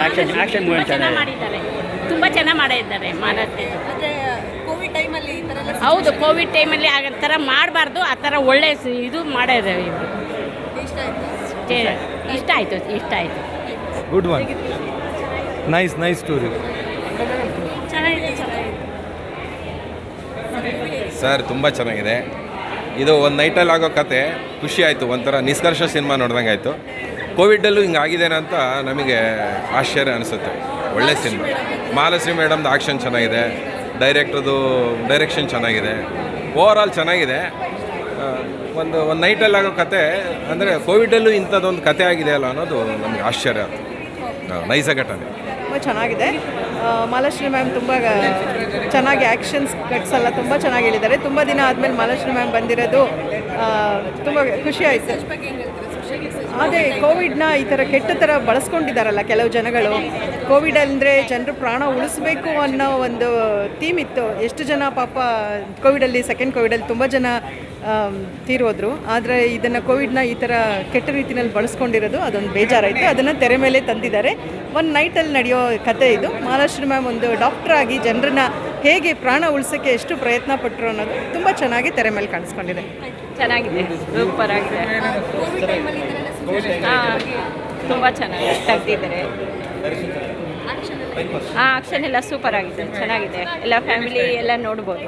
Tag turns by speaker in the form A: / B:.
A: Action movie
B: ಚೆನ್ನಾಗಿ ಮಾಡಿದ್ದಾರೆ, ತುಂಬ ಚೆನ್ನಾಗಿ ಮಾಡಿದ್ದಾರೆ ಮಹಾಲಕ್ಷ್ಮಿ.
C: ಕೋವಿಡ್ ಟೈಮಲ್ಲಿ ಈ ಥರ ಎಲ್ಲ
B: ಹೌದು, ಕೋವಿಡ್ ಟೈಮಲ್ಲಿ ಆ ಥರ ಮಾಡಬಾರ್ದು, ಆ ಥರ ಒಳ್ಳೆ ಇದು ಮಾಡಿದ್ದಾರೆ ಇವರು.
C: ಇಷ್ಟ ಆಯ್ತು.
B: ಇಷ್ಟ ಆಯಿತು.
D: Good one, nice story.
B: ಚೆನ್ನಾಗಿದೆ.
E: ಸರ್ ತುಂಬ ಚೆನ್ನಾಗಿದೆ. ಇದು ಒಂದು ನೈಟಲ್ಲಿ ಆಗೋ ಕತೆ ಖುಷಿ ಆಯಿತು, ಒಂಥರ ನಿಷ್ಕರ್ಷ ಸಿನಿಮಾ ನೋಡ್ದಂಗೆ ಆಯಿತು. ಕೋವಿಡಲ್ಲೂ ಹಿಂಗೆ ಆಗಿದ್ದೇನೆ ಅಂತ ನಮಗೆ ಆಶ್ಚರ್ಯ ಅನಿಸುತ್ತೆ. ಒಳ್ಳೆ ಸಿನಿಮಾ. ಮಹಾಲಕ್ಷ್ಮಿ ಮೇಡಮ್ದು ಆಕ್ಷನ್ ಚೆನ್ನಾಗಿದೆ, ಡೈರೆಕ್ಷನ್ ಚೆನ್ನಾಗಿದೆ, ಓವರಾಲ್ ಚೆನ್ನಾಗಿದೆ. ಒಂದು ನೈಟಲ್ಲಿ ಆಗೋ ಕತೆ ಅಂದರೆ ಕೋವಿಡಲ್ಲೂ ಇಂಥದ್ದೊಂದು ಕತೆ ಆಗಿದೆ ಅಲ್ಲ ಅನ್ನೋದು ನಮಗೆ ಆಶ್ಚರ್ಯ ಆಯಿತು. ನೈಜ ಘಟನೆ.
F: ತುಂಬ ಚೆನ್ನಾಗಿದೆ. ಮಹಾಲಕ್ಷ್ಮಿ ಮ್ಯಾಮ್ ತುಂಬ ಚೆನ್ನಾಗಿ ಆ್ಯಕ್ಷನ್ಸ್ ಕಟ್ಸ್ ಎಲ್ಲ ತುಂಬ ಚೆನ್ನಾಗಿ ಹೇಳಿದ್ದಾರೆ. ತುಂಬ ದಿನ ಆದಮೇಲೆ ಮಹಾಲಕ್ಷ್ಮಿ ಮ್ಯಾಮ್ ಬಂದಿರೋದು ತುಂಬ ಖುಷಿ ಆಯಿತು. ಅದೇ ಕೋವಿಡ್ನ ಈ ಥರ ಕೆಟ್ಟ ಥರ ಬಳಸ್ಕೊಂಡಿದ್ದಾರಲ್ಲ ಕೆಲವು ಜನಗಳು. ಕೋವಿಡ್ ಅಂದರೆ ಜನರು ಪ್ರಾಣ ಉಳಿಸ್ಬೇಕು ಅನ್ನೋ ಒಂದು ಥೀಮ್ ಇತ್ತು. ಎಷ್ಟು ಜನ ಪಾಪ ಸೆಕೆಂಡ್ ಕೋವಿಡಲ್ಲಿ ತುಂಬ ಜನ ತೀರೋದ್ರು. ಆದರೆ ಇದನ್ನು ಕೋವಿಡ್ನ ಈ ಥರ ಕೆಟ್ಟ ರೀತಿಯಲ್ಲಿ ಬಳಸ್ಕೊಂಡಿರೋದು ಅದೊಂದು ಬೇಜಾರಾಯಿತು. ಅದನ್ನು ತೆರೆ ಮೇಲೆ ತಂದಿದ್ದಾರೆ. ಒಂದು ನೈಟಲ್ಲಿ ನಡೆಯೋ ಕತೆ ಇದು. ಮಹಾಲಕ್ಷ್ಮಿ ಮ್ಯಾಮ್ ಒಂದು ಡಾಕ್ಟರ್ ಆಗಿ ಜನರನ್ನ ಹೇಗೆ ಪ್ರಾಣ ಉಳಿಸೋಕ್ಕೆ ಎಷ್ಟು ಪ್ರಯತ್ನ ಪಟ್ಟರು ಅನ್ನೋದು ತುಂಬ ಚೆನ್ನಾಗಿ ತೆರೆ ಮೇಲೆ ಕಾಣಿಸ್ಕೊಂಡಿದೆ.
B: ಚೆನ್ನಾಗಿದೆ, ಸೂಪರ್ ಆಗಿದೆ. ತುಂಬ ಚೆನ್ನಾಗಿ ತೆಗ್ದಿದ್ದಾರೆ. ಆಕ್ಷನ್ ಎಲ್ಲ ಸೂಪರ್ ಆಗಿದೆ, ಚೆನ್ನಾಗಿದೆ. ಎಲ್ಲ ಫ್ಯಾಮಿಲಿ ಎಲ್ಲ ನೋಡ್ಬೋದು.